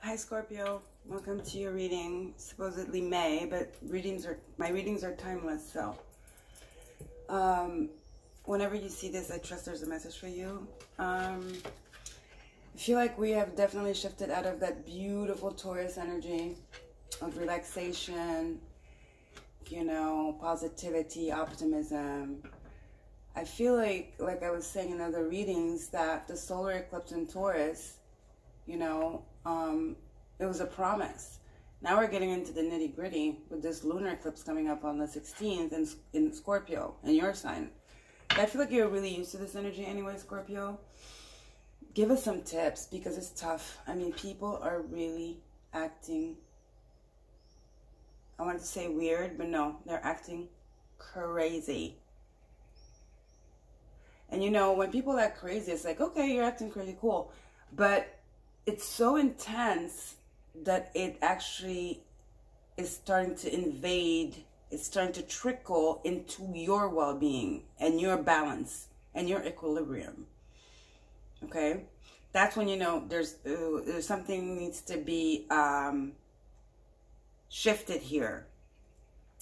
Hi Scorpio, welcome to your reading. Supposedly May, but my readings are timeless. So, whenever you see this, I trust there's a message for you. I feel like we have definitely shifted out of that beautiful Taurus energy of relaxation, you know, positivity, optimism. I feel like I was saying in other readings, that the solar eclipse in Taurus, you know, it was a promise. Now we're getting into the nitty gritty with this lunar eclipse coming up on the 16th in Scorpio, in your sign. I feel like you're really used to this energy anyway, Scorpio. Give us some tips, because it's tough. I mean, people are really acting, I wanted to say weird, but no, they're acting crazy. And you know, when people act crazy, it's like, okay, you're acting crazy, cool. But it's so intense that it actually is starting to invade, it's starting to trickle into your well-being and your balance and your equilibrium. Okay? That's when you know there's something needs to be shifted here.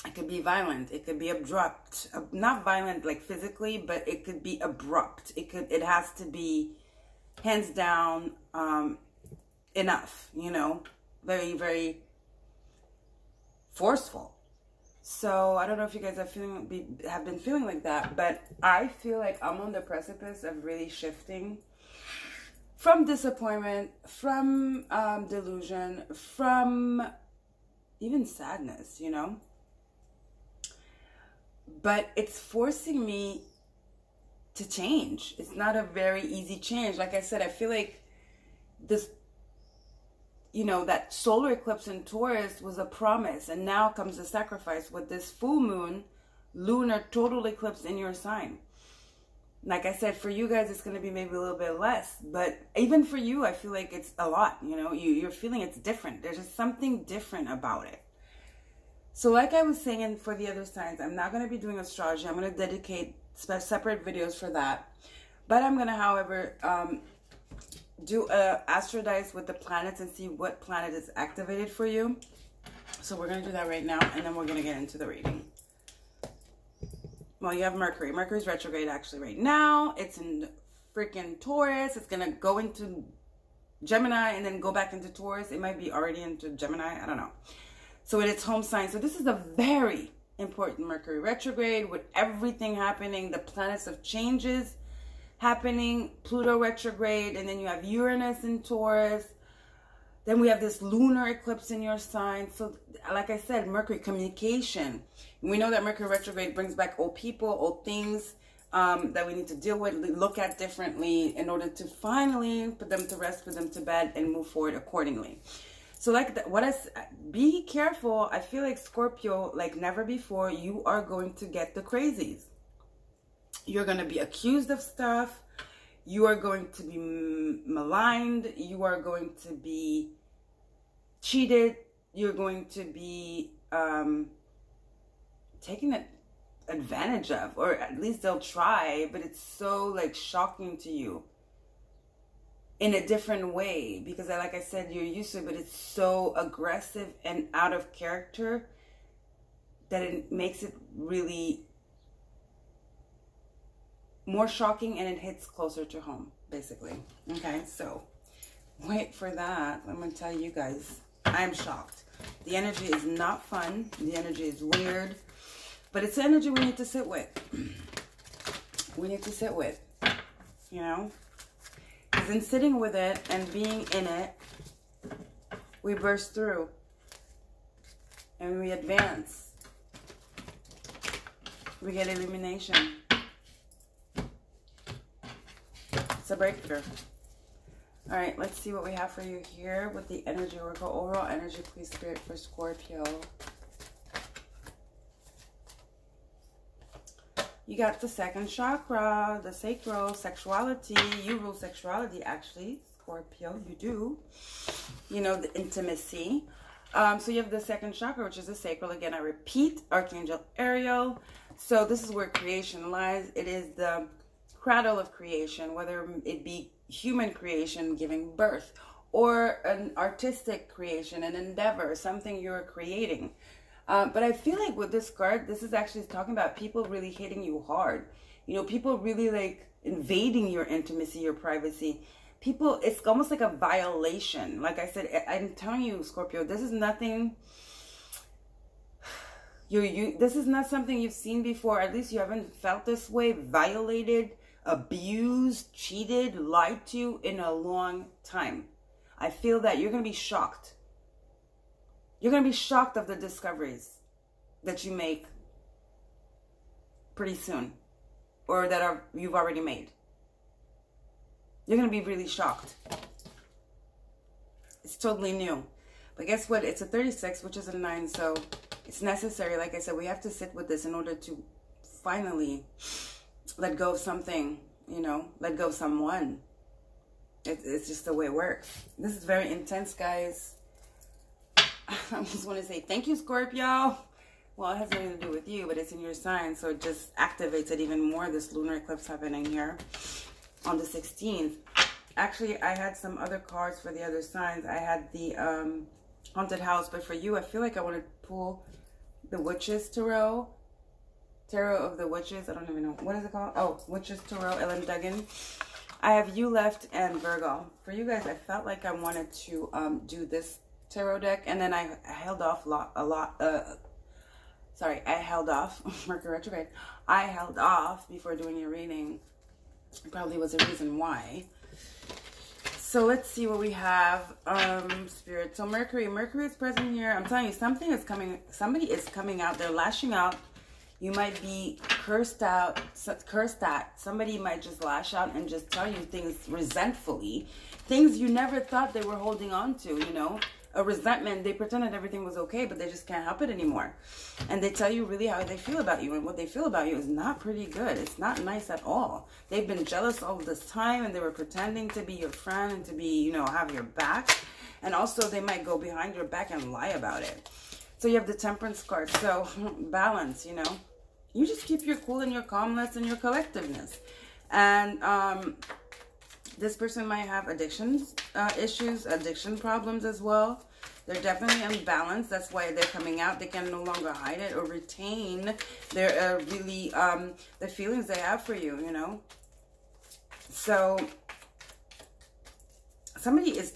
It could be violent, it could be abrupt, not violent like physically, but it could be abrupt. It has to be hands down enough, you know, very, very forceful. So I don't know if you guys have been feeling like that, but I feel like I'm on the precipice of really shifting from disappointment, from delusion, from even sadness, you know. But it's forcing me to change. It's not a very easy change. Like I said, I feel like this, you know, that solar eclipse in Taurus was a promise, and now comes the sacrifice with this full moon lunar total eclipse in your sign. Like I said, for you guys, it's going to be maybe a little bit less, but even for you, I feel like it's a lot. You know, you're feeling it's different. There's just something different about it. So like I was saying for the other signs, I'm not going to be doing astrology. I'm going to dedicate separate videos for that. But I'm going to, however, do a astro dice with the planets and see what planet is activated for you. So we're going to do that right now, and then we're going to get into the reading. Well, you have Mercury. Mercury's retrograde actually right now. It's in freaking Taurus. It's going to go into Gemini and then go back into Taurus. It might be already into Gemini. I don't know. So in its home sign. So this is a very important Mercury retrograde with everything happening. The planets of changes happening. Pluto retrograde. And then you have Uranus in Taurus. Then we have this lunar eclipse in your sign. So like I said, Mercury, communication. We know that Mercury retrograde brings back old people, old things that we need to deal with, look at differently in order to finally put them to rest, put them to bed, and move forward accordingly. So like be careful. I feel like Scorpio, like never before, you are going to get the crazies. You're going to be accused of stuff. You are going to be maligned. You are going to be cheated. You're going to be taken advantage of, or at least they'll try, but it's so like shocking to you in a different way, because like I said, you're used to it, but it's so aggressive and out of character that it makes it really more shocking, and it hits closer to home, basically. Okay, so wait for that. I'm going to tell you guys, I'm shocked. The energy is not fun. The energy is weird, but it's the energy we need to sit with. We need to sit with, you know? Because in sitting with it and being in it, we burst through and we advance. We get illumination. It's a breakthrough. All right, let's see what we have for you here with the energy oracle. Overall energy, please, Spirit, for Scorpio. You got the second chakra, the sacral, sexuality. You rule sexuality, actually, Scorpio. You do. You know, the intimacy. So you have the second chakra, which is the sacral. Again, I repeat, Archangel Ariel. So this is where creation lies. It is the cradle of creation, whether it be human creation giving birth, or an artistic creation, an endeavor, something you're creating. But I feel like with this card, this is actually talking about people really hitting you hard. You know, people really like invading your intimacy, your privacy. People, it's almost like a violation. Like I said, I'm telling you, Scorpio, this is nothing... This is not something you've seen before. At least you haven't felt this way, violated, abused, cheated, lied to in a long time. I feel that you're going to be shocked. You're going to be shocked of the discoveries that you make pretty soon, or that you've already made. You're going to be really shocked. It's totally new. But guess what? It's a 36, which is a 9, so it's necessary. Like I said, we have to sit with this in order to finally let go of something, you know, let go of someone. It's just the way it works. This is very intense, guys. I just want to say thank you, Scorpio. Well, it has nothing to do with you, but it's in your sign, so it just activates it even more, this lunar eclipse happening here on the 16th. Actually, I had some other cards for the other signs. I had the haunted house, but for you, I feel like I want to pull the Witches Tarot. Tarot of the Witches. I don't even know. What is it called? Oh, Witches Tarot, Ellen Duggan. I have you left and Virgo. For you guys, I felt like I wanted to do this tarot deck, and then I held off sorry, I held off. Mercury Retrograde. I held off before doing your reading. Probably was a reason why. So let's see what we have. Spirit. So Mercury is present here. I'm telling you, something is coming. Somebody is coming out. They're lashing out. You might be cursed at. Somebody might just lash out and just tell you things resentfully. Things you never thought they were holding on to, you know. A resentment. They pretended everything was okay, but they just can't help it anymore. And they tell you really how they feel about you. And what they feel about you is not pretty good. It's not nice at all. They've been jealous all this time, and they were pretending to be your friend and to be, you know, have your back. And also they might go behind your back and lie about it. So you have the Temperance card. So balance, you know. You just keep your cool and your calmness and your collectiveness. And this person might have addictions issues, addiction problems as well. They're definitely unbalanced. That's why they're coming out. They can no longer hide it or retain their really the feelings they have for you, you know. So somebody is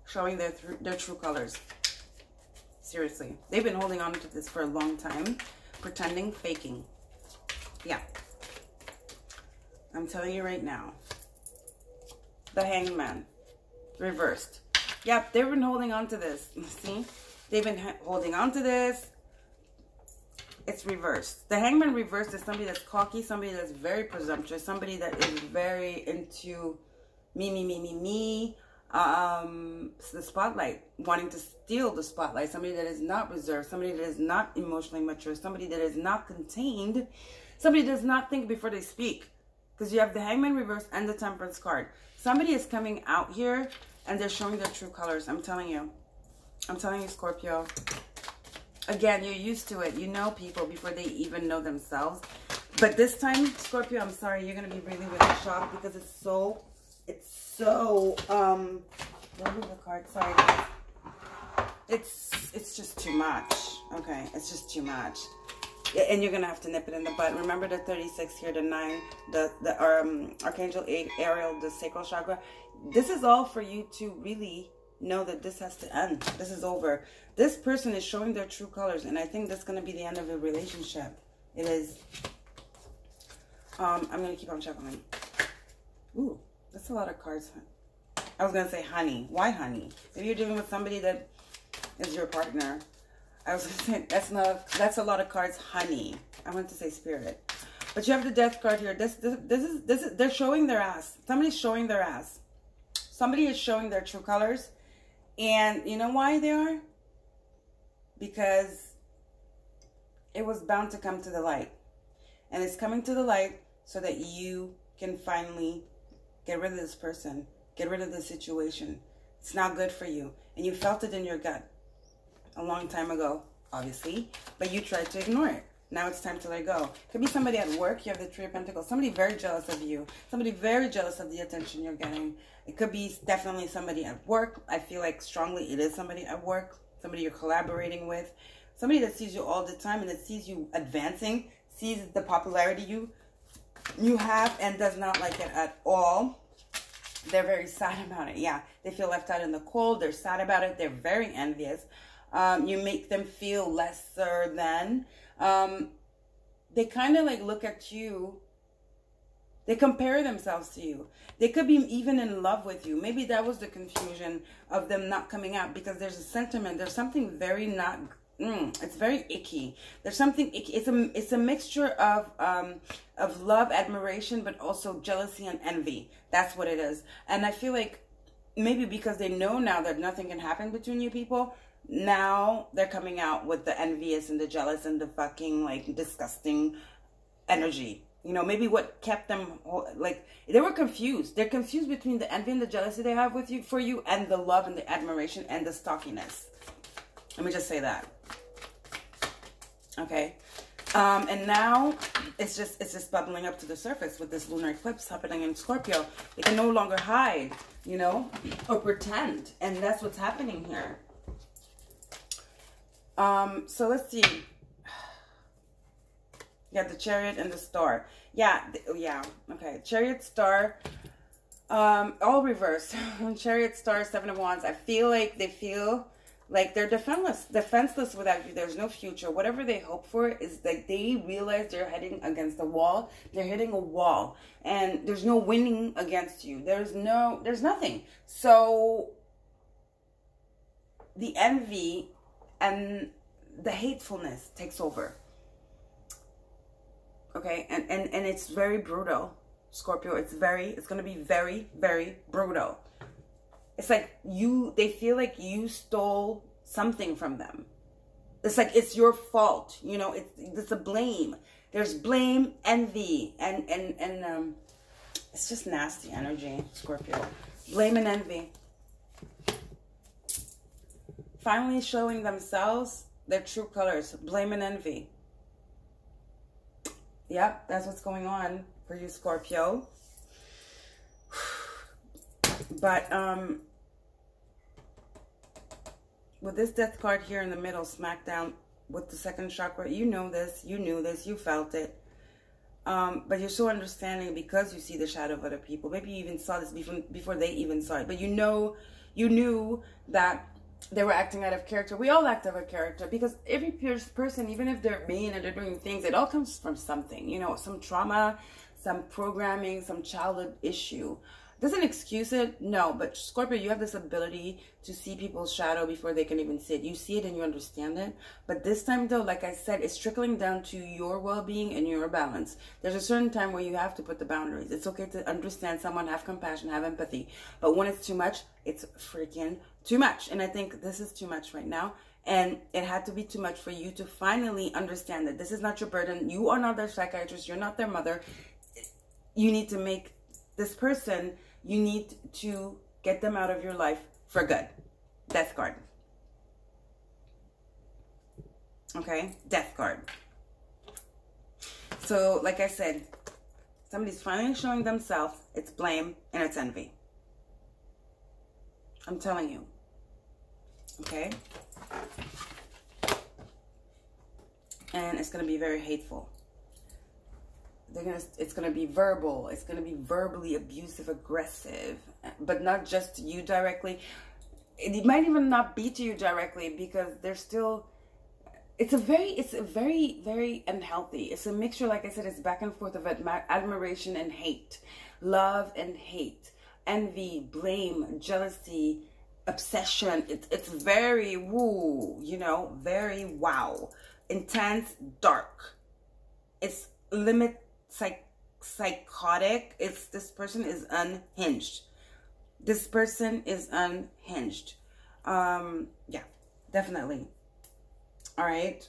showing their true colors. Seriously. They've been holding on to this for a long time. Pretending, faking. Yeah. I'm telling you right now. The Hangman. Reversed. Yep, they've been holding on to this. See? They've been holding on to this. It's reversed. The Hangman reversed is somebody that's cocky, somebody that's very presumptuous, somebody that is very into me. The spotlight, wanting to steal the spotlight, somebody that is not reserved, somebody that is not emotionally mature, somebody that is not contained, somebody that does not think before they speak, because you have the Hangman reverse and the Temperance card. Somebody is coming out here and they're showing their true colors. I'm telling you, Scorpio. Again, you're used to it. You know people before they even know themselves. But this time, Scorpio, I'm sorry, you're gonna be really shocked, because it's so don't move the card, sorry guys. It's just too much. Okay, it's just too much. And you're gonna have to nip it in the bud. Remember the 36 here, the 9, the Archangel Ariel, the sacral chakra. This is all for you to really know that this has to end. This is over. This person is showing their true colors, and I think that's gonna be the end of the relationship. It is. I'm gonna keep on checking. Ooh. That's a lot of cards. I was going to say honey. Why honey? If you're dealing with somebody that is your partner, I was going to say that's a lot of cards, honey. I want to say spirit. But you have the Death card here. This is they're showing their ass. Somebody's showing their ass. Somebody is showing their true colors. And you know why they are? Because it was bound to come to the light. And it's coming to the light so that you can finally get rid of this person. Get rid of this situation. It's not good for you. And you felt it in your gut a long time ago, obviously. But you tried to ignore it. Now it's time to let go. Could be somebody at work. You have the Three of Pentacles. Somebody very jealous of you. Somebody very jealous of the attention you're getting. It could be definitely somebody at work. I feel like strongly it is somebody at work. Somebody you're collaborating with. Somebody that sees you all the time and that sees you advancing. Sees the popularity you have and does not like it at all. They're very sad about it. Yeah, they feel left out in the cold. They're sad about it. They're very envious. You make them feel lesser than. They kind of like look at you. They compare themselves to you. They could be even in love with you. Maybe that was the confusion of them not coming out, because there's a sentiment. There's something very not. It's very icky. There's something icky. It's a mixture of love, admiration, but also jealousy and envy. That's what it is. And I feel like maybe because they know now that nothing can happen between you people, now they're coming out with the envious and the jealous and the fucking like disgusting energy. You know, maybe what kept them, like, they were confused. They're confused between the envy and the jealousy they have with you, for you, and the love and the admiration and the stalkiness. Let me just say that. Okay. And now it's just bubbling up to the surface with this lunar eclipse happening in Scorpio. They can no longer hide, you know, or pretend. And that's what's happening here. So let's see. You got the Chariot and the Star. Yeah. Okay. Chariot, Star. All reversed. Chariot, Star, Seven of Wands. I feel like they feel like they're defenseless without you. There's no future. Whatever they hope for is like they realize they're heading against a wall. They're hitting a wall, and there's no winning against you. There's nothing. So the envy and the hatefulness takes over. Okay, and it's very brutal, Scorpio. It's going to be very, very brutal. It's like they feel like you stole something from them. It's like it's your fault, you know. It's a blame. There's blame, envy, and it's just nasty energy, Scorpio. Blame and envy. Finally showing themselves their true colors. Blame and envy. Yep, that's what's going on for you, Scorpio. But with this Death card here in the middle, smack down with the second chakra, you know this, you knew this, you felt it. But you're so understanding because you see the shadow of other people. Maybe you even saw this before they even saw it. But you knew that they were acting out of character. We all act out of character because every person, even if they're mean and they're doing things, it all comes from something, you know, some trauma, some programming, some childhood issue. Doesn't excuse it, no, but Scorpio, you have this ability to see people's shadow before they can even see it. You see it and you understand it. But this time, though, like I said, it's trickling down to your well-being and your balance. There's a certain time where you have to put the boundaries. It's okay to understand someone, have compassion, have empathy. But when it's too much, it's freaking too much. And I think this is too much right now. And it had to be too much for you to finally understand that this is not your burden. You are not their psychiatrist. You're not their mother. You need to make this person, you need to get them out of your life for good. Death card. Okay? Death card. So, like I said, somebody's finally showing themselves. It's blame and it's envy. I'm telling you. Okay? And it's going to be very hateful. It's going to be verbal. It's going to be verbally abusive, aggressive, but not just to you directly. It might even not be to you directly because they're still, it's a very, very unhealthy. It's a mixture, like I said, it's back and forth of admiration and hate, love and hate, envy, blame, jealousy, obsession. It's very woo, you know, very wow, intense, dark. It's psychotic. This person is unhinged. This person is unhinged. Yeah, definitely. All right.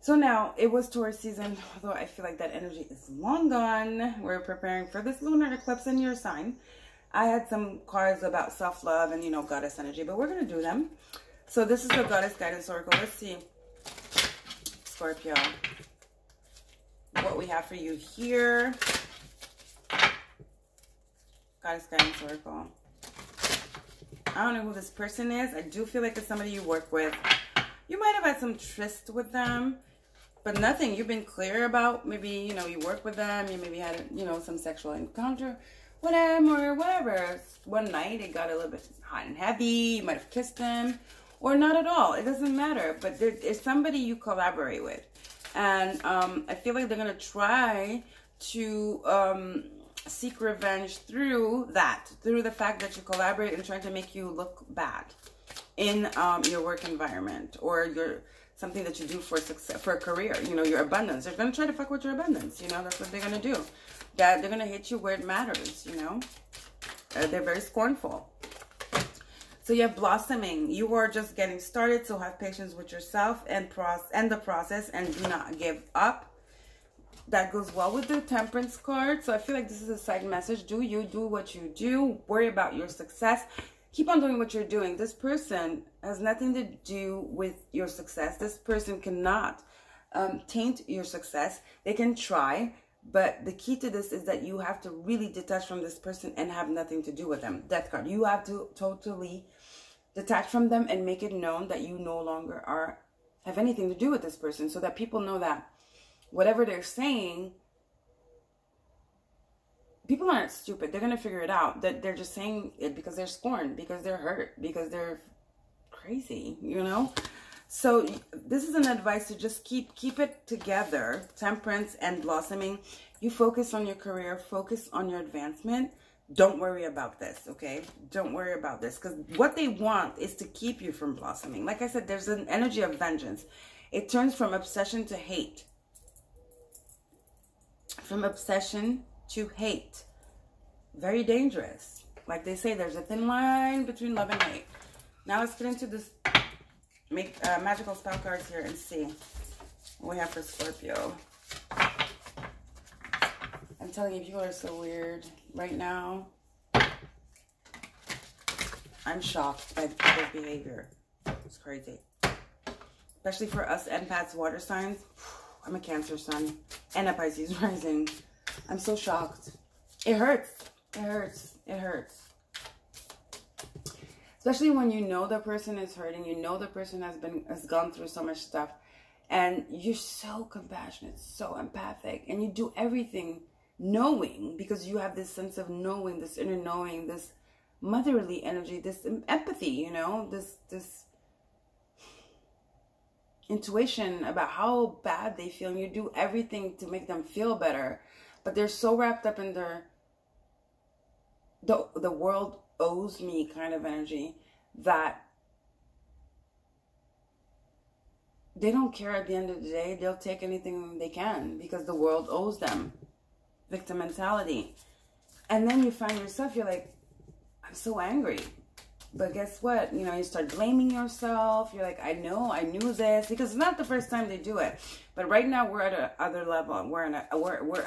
So now it was Taurus season, although I feel like that energy is long gone. We're preparing for this lunar eclipse in your sign. I had some cards about self-love and, you know, goddess energy, but we're going to do them. So this is the goddess guidance oracle. Let's see. Scorpio. What we have for you here. Goddess Guidance Oracle. I don't know who this person is. I do feel like it's somebody you work with. You might have had some tryst with them, but nothing. You've been clear about, maybe, you know, you work with them. You maybe had, you know, some sexual encounter with them or whatever. One night it got a little bit hot and heavy. You might have kissed them or not at all. It doesn't matter. But there is somebody you collaborate with. And I feel like they're going to try to seek revenge through that, through the fact that you collaborate and trying to make you look bad in your work environment, or your something that you do for success, for a career, you know, your abundance. They're going to try to fuck with your abundance, you know. That's what they're going to do. That they're going to hit you where it matters, you know. They're very scornful. So you have blossoming. You are just getting started, so have patience with yourself and the process, and do not give up. That goes well with the Temperance card. So I feel like this is a side message. Do what you do. Worry about your success. Keep on doing what you're doing. This person has nothing to do with your success. This person cannot taint your success. They can try, but the key to this is that you have to really detach from this person and have nothing to do with them. Death card. You have to totally detach from them and make it known that you no longer have anything to do with this person, so that people know that whatever they're saying, people aren't stupid. They're going to figure it out. That they're just saying it because they're scorned, because they're hurt, because they're crazy, you know? So this is an advice to just keep it together. Temperance and blossoming. You focus on your career, focus on your advancement. Don't worry about this, okay? Don't worry about this, because what they want is to keep you from blossoming. Like I said, there's an energy of vengeance. It turns from obsession to hate. From obsession to hate. Very dangerous. Like they say, there's a thin line between love and hate. Now let's get into this magical spell cards here and see what we have for Scorpio. I'm telling you, people are so weird right now. I'm shocked by people's behavior. It's crazy. Especially for us empaths, water signs. I'm a Cancer sun and a Pisces rising. I'm so shocked. It hurts. It hurts. It hurts. Especially when you know the person is hurting. You know the person has gone through so much stuff. And you're so compassionate, so empathic. And you do everything knowing, because you have this sense of knowing, this inner knowing, this motherly energy, this empathy, you know, this intuition about how bad they feel, and you do everything to make them feel better, but they're so wrapped up in their the world owes me kind of energy that they don't care. At the end of the day, they'll take anything they can because the world owes them. Victim mentality. And then you find yourself, you're like, I'm so angry. But guess what? You know, you start blaming yourself. You're like, I knew this, because it's not the first time they do it. But right now we're at another level. We're at we're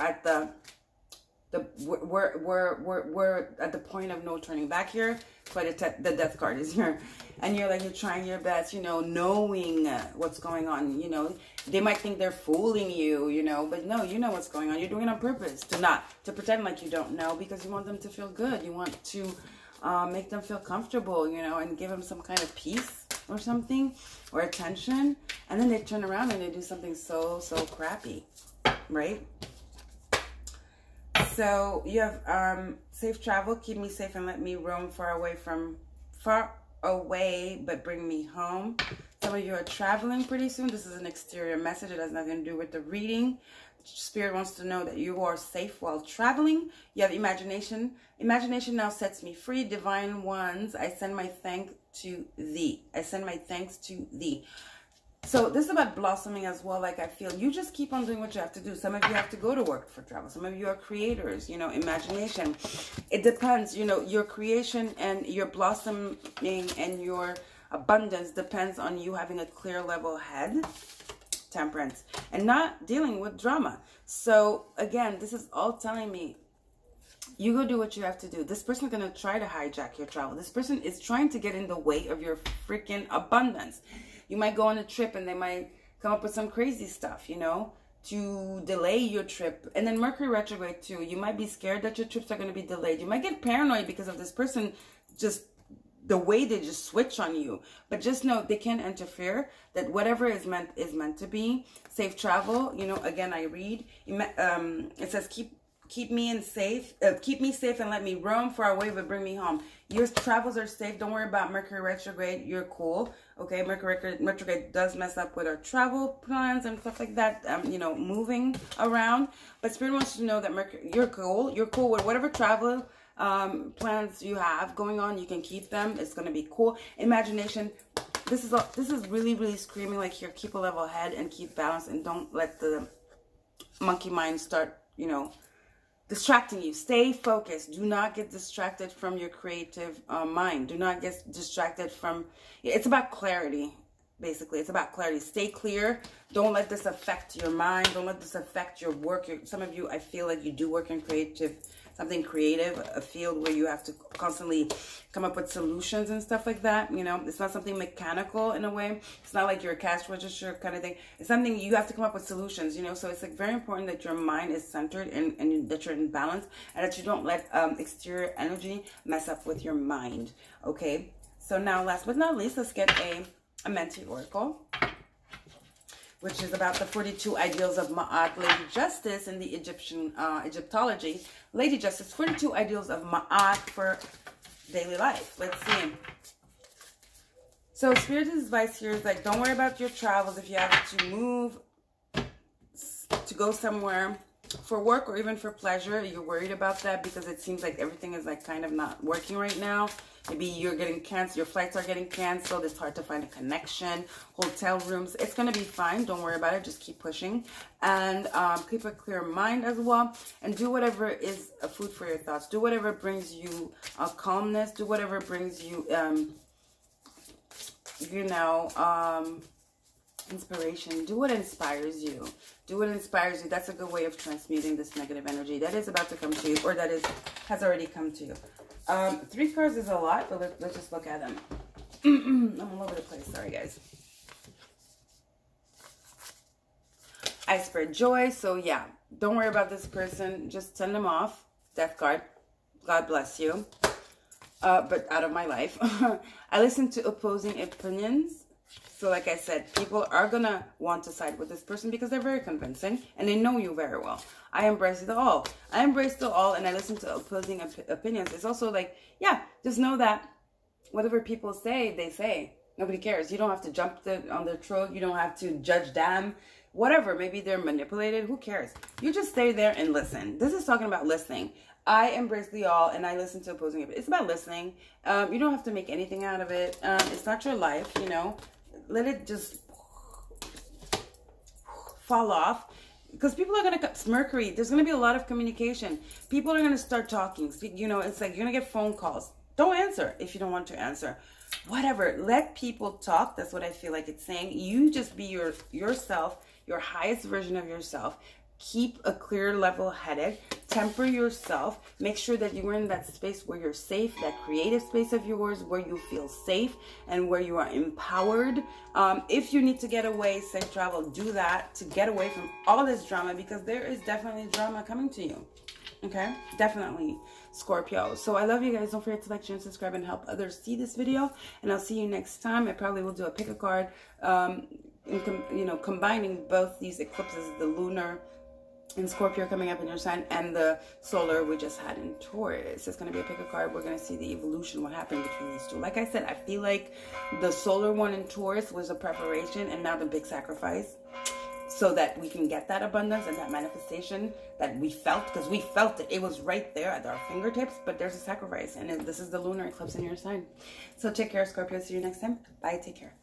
at the point of no turning back here. But the death card is here, and you're like, you're trying your best, you know, knowing what's going on. You know, they might think they're fooling you, you know, but no, you know what's going on. You're doing it on purpose to pretend like you don't know, because you want them to feel good. You want to make them feel comfortable, you know, and give them some kind of peace or something, or attention, and then they turn around and they do something so crappy, right? So you have safe travel, keep me safe and let me roam far away, but bring me home. Some of you are traveling pretty soon. This is an exterior message. It has nothing to do with the reading. Spirit wants to know that you are safe while traveling. You have imagination. Imagination now sets me free. Divine ones, I send my thanks to thee. I send my thanks to thee. So this is about blossoming as well. Like, I feel you just keep on doing what you have to do. Some of you have to go to work for travel. Some of you are creators, you know, imagination. It depends, you know, your creation and your blossoming and your abundance depends on you having a clear level head, Temperance, and not dealing with drama. So again, this is all telling me you go do what you have to do. This person is going to try to hijack your travel. This person is trying to get in the way of your freaking abundance. You might go on a trip and they might come up with some crazy stuff, you know, to delay your trip. And then Mercury retrograde too. You might be scared that your trips are going to be delayed. You might get paranoid because of this person, just the way they just switch on you. But just know they can't interfere, that whatever is meant to be. Safe travel. You know, again, I read, it says keep me safe and let me roam far away, but bring me home. Your travels are safe. Don't worry about Mercury retrograde. You're cool. Okay, Mercury retrograde does mess up with our travel plans and stuff like that. You know, moving around. But Spirit wants you to know that Mercury, you're cool. You're cool with whatever travel plans you have going on. You can keep them. It's gonna be cool. Imagination. This is really, really screaming like here. Keep a level head and keep balance, and don't let the monkey mind start, you know, distracting you. Stay focused. Do not get distracted from your creative mind. Do not get distracted from, it's about clarity, basically. It's about clarity. Stay clear. Don't let this affect your mind. Don't let this affect your work. Some of you, I feel like you do work in something creative, a field where you have to constantly come up with solutions and stuff like that. You know, it's not something mechanical in a way. It's not like you're a cash register kind of thing. It's something you have to come up with solutions, you know. So it's like very important that your mind is centered and that you're in balance, and that you don't let exterior energy mess up with your mind. Okay. So now, last but not least, let's get a Menti Oracle, which is about the 42 ideals of Ma'at, Lady Justice in the Egyptian Egyptology. Lady Justice, 42 ideals of Ma'at for daily life. Let's see. So Spirit's advice here is like, don't worry about your travels. If you have to move, to go somewhere for work or even for pleasure, you're worried about that because it seems like everything is like kind of not working right now. Maybe you're getting canceled, your flights are getting canceled. It's hard to find a connection. Hotel rooms, it's going to be fine. Don't worry about it. Just keep pushing. And keep a clear mind as well. And do whatever is a food for your thoughts. Do whatever brings you calmness. Do whatever brings you, you know, inspiration. Do what inspires you. Do what inspires you. That's a good way of transmuting this negative energy that is about to come to you, or that has already come to you. 3 cards is a lot, but let's just look at them. I'm all over the place. Sorry, guys. I spread joy. So, yeah, don't worry about this person. Just send them off. Death card. God bless you. But out of my life. I listen to opposing opinions. So, like I said, people are going to want to side with this person because they're very convincing and they know you very well. I embrace it all. I embrace it all, and I listen to opposing opinions. It's also like, yeah, just know that whatever people say, they say. Nobody cares. You don't have to jump on their throat. You don't have to judge them. Whatever. Maybe they're manipulated. Who cares? You just stay there and listen. This is talking about listening. I embrace the all, and I listen to opposing opinions. It's about listening. You don't have to make anything out of it. It's not your life, you know. Let it just fall off. Because people are going to, Mercury, there's going to be a lot of communication. People are going to start talking. You know, it's like you're going to get phone calls. Don't answer if you don't want to answer. Whatever. Let people talk. That's what I feel like it's saying. You just be yourself, your highest version of yourself. Keep a clear level-headed. Temper yourself. Make sure that you're in that space where you're safe, that creative space of yours, where you feel safe and where you are empowered. If you need to get away, safe travel, do that to get away from all this drama, because there is definitely drama coming to you. Okay? Definitely, Scorpio. So I love you guys. Don't forget to like, share, and subscribe, and help others see this video. And I'll see you next time. I probably will do a pick a card, you know, combining both these eclipses, the lunar in Scorpio coming up in your sign and the solar we just had in Taurus. It's going to be a pick a card. We're going to see the evolution, what happened between these two. Like I said, I feel like the solar one in Taurus was a preparation, and now the big sacrifice, so that we can get that abundance and that manifestation that we felt, because we felt it. It was right there at our fingertips, but there's a sacrifice, and this is the lunar eclipse in your sign. So take care, Scorpio. See you next time. Bye. Take care.